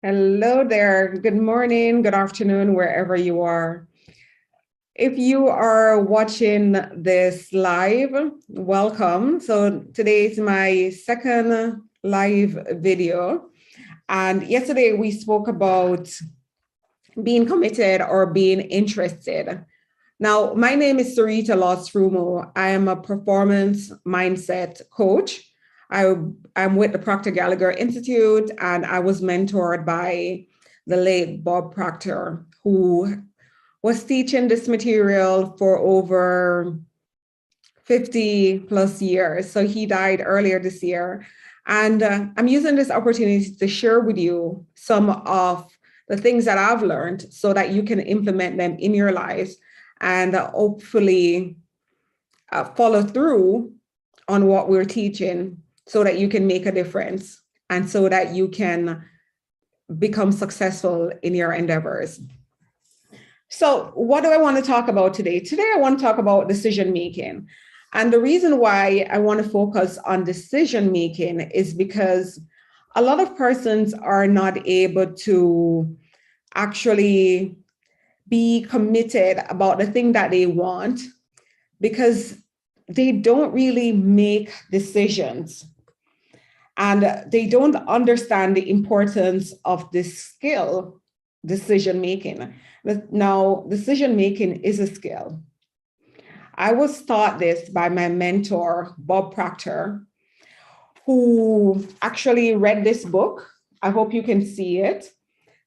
Hello there. Good morning, good afternoon, wherever you are. If you are watching this live, welcome. So today is my second live video. And yesterday we spoke about being committed or being interested. Now, my name is Cyreta Laws-Frumau. I am a performance mindset coach. I'm with the Proctor Gallagher Institute, and I was mentored by the late Bob Proctor, who was teaching this material for over 50 plus years. So he died earlier this year. And I'm using this opportunity to share with you some of the things that I've learned so that you can implement them in your lives and hopefully follow through on what we're teaching so that you can make a difference and so that you can become successful in your endeavors. So what do I want to talk about today? Today, I want to talk about decision making. And the reason why I want to focus on decision making is because a lot of persons are not able to actually be committed about the thing that they want because they don't really make decisions. And they don't understand the importance of this skill, decision making. Now, decision making is a skill. I was taught this by my mentor, Bob Proctor, who actually read this book. I hope you can see it.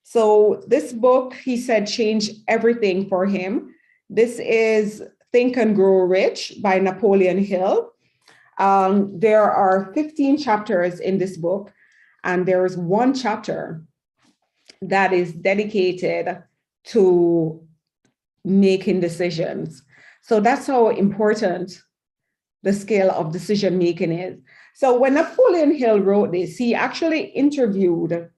So this book, he said, changed everything for him. This is Think and Grow Rich by Napoleon Hill. There are 15 chapters in this book, and there is one chapter that is dedicated to making decisions. So that's how important the skill of decision making is. So when Napoleon Hill wrote this, he actually interviewed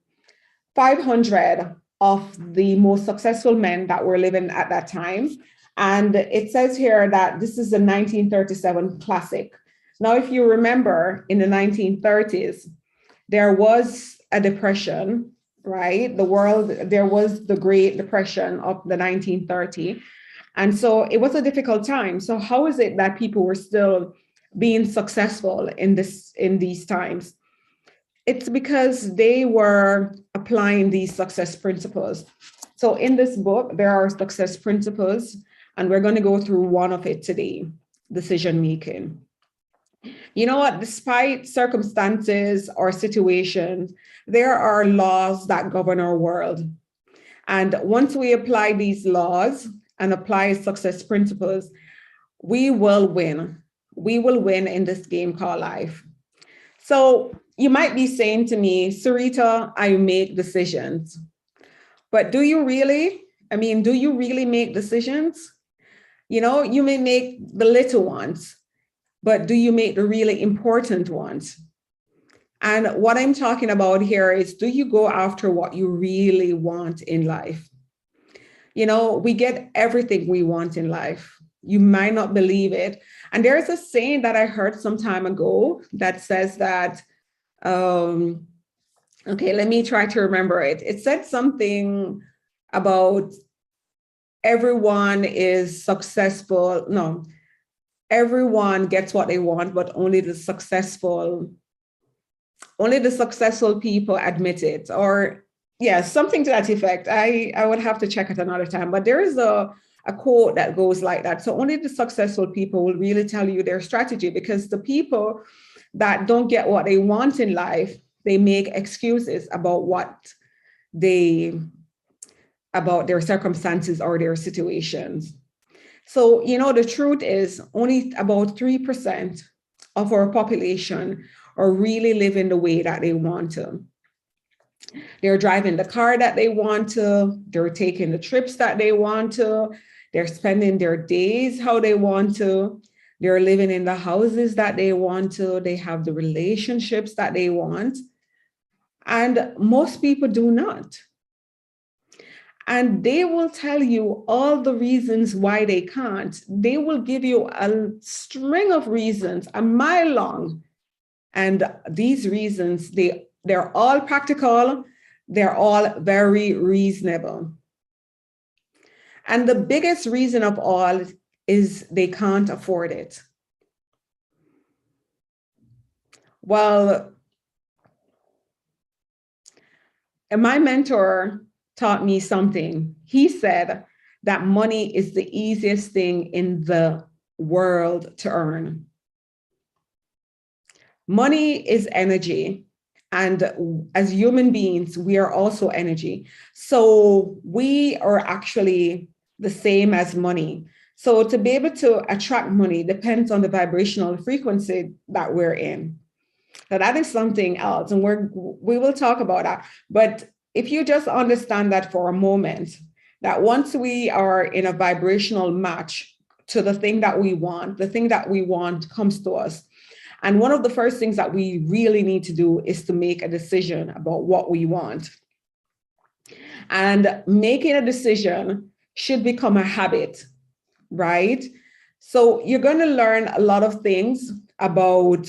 500 of the most successful men that were living at that time. And it says here that this is a 1937 classic. Now, if you remember, in the 1930s, there was a depression, right? There was the Great Depression of the 1930s. And so it was a difficult time. So how is it that people were still being successful in these times? It's because they were applying these success principles. So in this book, there are success principles, and we're going to go through one of it today, decision making. You know what? Despite circumstances or situations, there are laws that govern our world. And once we apply these laws and apply success principles, we will win. We will win in this game called life. So you might be saying to me, Cyreta, I make decisions. But do you really? Do you really make decisions? You may make the little ones, but do you make the really important ones? And what I'm talking about here is, do you go after what you really want in life? We get everything we want in life. You might not believe it. And there's a saying that I heard some time ago that says that, okay, let me try to remember it. It said something about everyone is successful. No, everyone gets what they want, but only the successful people admit it, or something to that effect. I would have to check it another time, but there is a quote that goes like that. So only the successful people will really tell you their strategy, because the people that don't get what they want in life, they make excuses about their circumstances or their situations. So, the truth is only about 3% of our population are really living the way that they want to. They're driving the car that they want to, they're taking the trips that they want to, they're spending their days how they want to, they're living in the houses that they want to, they have the relationships that they want. And most people do not. And they will tell you all the reasons why they can't. They will give you a string of reasons, a mile long. And these reasons, they're all practical. They're all very reasonable. And the biggest reason of all is they can't afford it. Well, my mentor taught me something. He said that money is the easiest thing in the world to earn. Money is energy. And as human beings, we are also energy. So we are actually the same as money. So to be able to attract money depends on the vibrational frequency that we're in. Now that is something else, and we will talk about that. But if you just understand that for a moment, that once we are in a vibrational match to the thing that we want, the thing that we want comes to us. And one of the first things that we really need to do is to make a decision about what we want. And making a decision should become a habit, right? So you're going to learn a lot of things about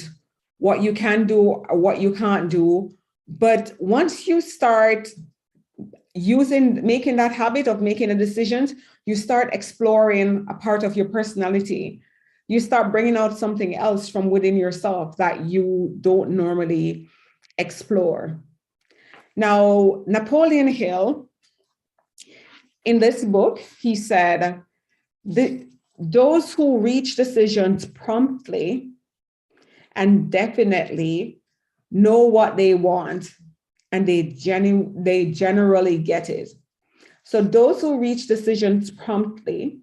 what you can do or what you can't do. But once you start making that habit of making a decision, you start exploring a part of your personality. You start bringing out something else from within yourself that you don't normally explore. Now, Napoleon Hill, in this book, he said, those who reach decisions promptly and definitely know what they want, and they generally get it. So those who reach decisions promptly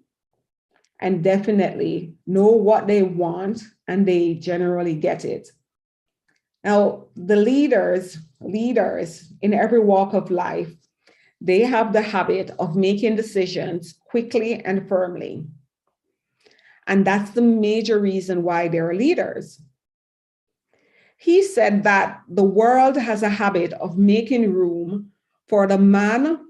and definitely know what they want, and they generally get it. Now, the leaders in every walk of life, they have the habit of making decisions quickly and firmly. And that's the major reason why they're leaders. He said that the world has a habit of making room for the man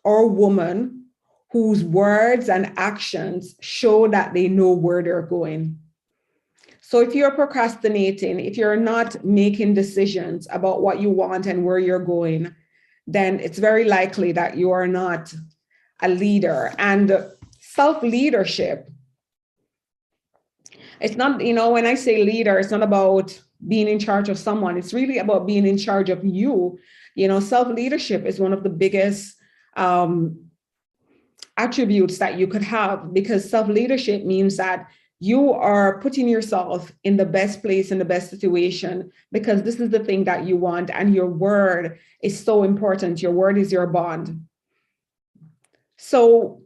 or woman whose words and actions show that they know where they're going. So if you're procrastinating, if you're not making decisions about what you want and where you're going, then it's very likely that you are not a leader. And self-leadership, it's not, when I say leader, it's not about being in charge of someone. It's really about being in charge of you. Self-leadership is one of the biggest attributes that you could have, because self-leadership means that you are putting yourself in the best place, in the best situation, because this is the thing that you want, and your word is so important. Your word is your bond. So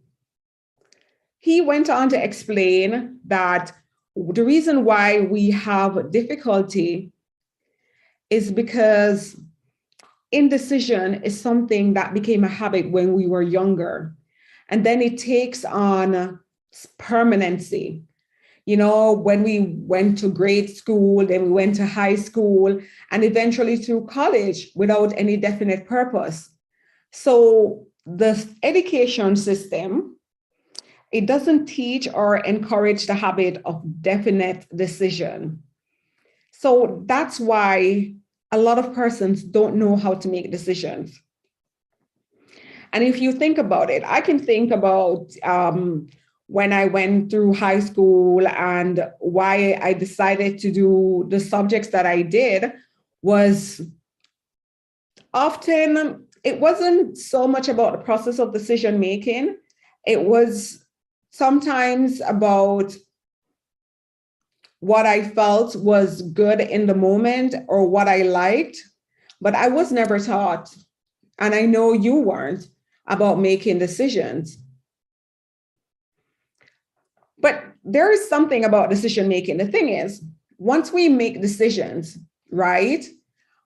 he went on to explain that the reason why we have difficulty is because indecision is something that became a habit when we were younger, and then it takes on permanency. When we went to grade school, then we went to high school, and eventually through college without any definite purpose. So the education system, it doesn't teach or encourage the habit of definite decision. So that's why a lot of persons don't know how to make decisions. And if you think about it, I can think about when I went through high school, and why I decided to do the subjects that I did was often, it wasn't so much about the process of decision making. It was sometimes about what I felt was good in the moment or what I liked, but I was never taught, and I know you weren't, about making decisions. But there is something about decision making. The thing is, once we make decisions, right,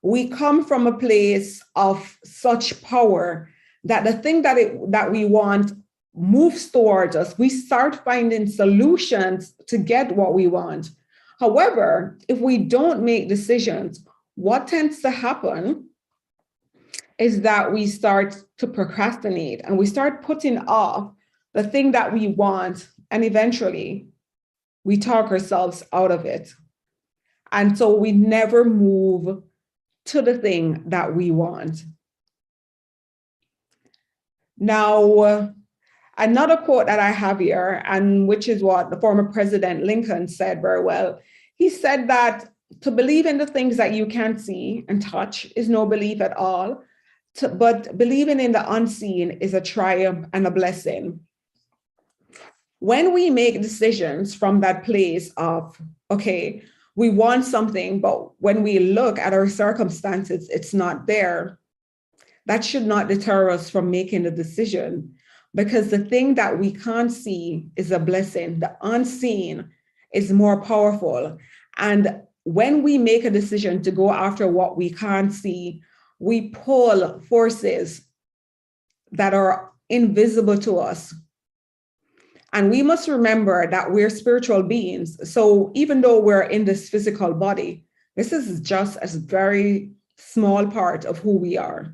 we come from a place of such power that the thing that we want moves towards us. We start finding solutions to get what we want. However, if we don't make decisions, what tends to happen is that we start to procrastinate, and we start putting off the thing that we want, and eventually we talk ourselves out of it. And so we never move to the thing that we want. Now, another quote that I have here, and which is what the former President Lincoln said very well. He said that to believe in the things that you can't see and touch is no belief at all, but believing in the unseen is a triumph and a blessing. When we make decisions from that place of, okay, we want something, but when we look at our circumstances, it's not there, that should not deter us from making the decision, because the thing that we can't see is a blessing. The unseen is more powerful. And when we make a decision to go after what we can't see, we pull forces that are invisible to us. And we must remember that we're spiritual beings. So even though we're in this physical body, this is just a very small part of who we are.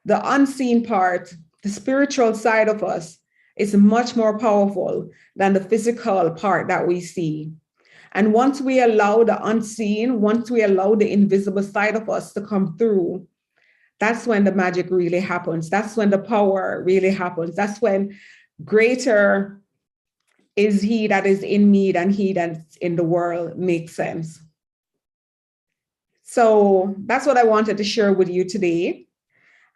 The unseen part, the spiritual side of us, is much more powerful than the physical part that we see. And once we allow the unseen, once we allow the invisible side of us to come through, that's when the magic really happens. That's when the power really happens. That's when greater is he that is in me than he that's in the world makes sense. So that's what I wanted to share with you today.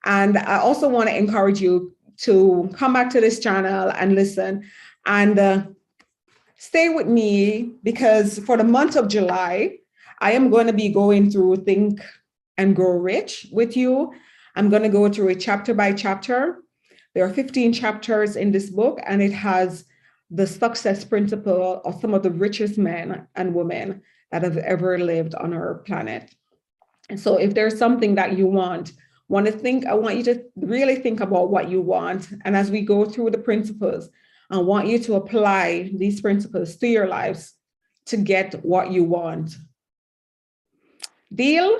And I also want to encourage you to come back to this channel and listen and stay with me, because for the month of July, I am going to be going through Think and Grow Rich with you. I'm going to go through it chapter by chapter. There are 15 chapters in this book, and it has the success principle of some of the richest men and women that have ever lived on our planet. And so if there's something that you want to think, I want you to really think about what you want. And as we go through the principles, I want you to apply these principles to your lives to get what you want. Deal?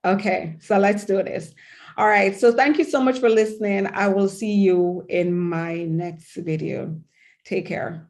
Okay, so let's do this. All right, so thank you so much for listening. I will see you in my next video. Take care.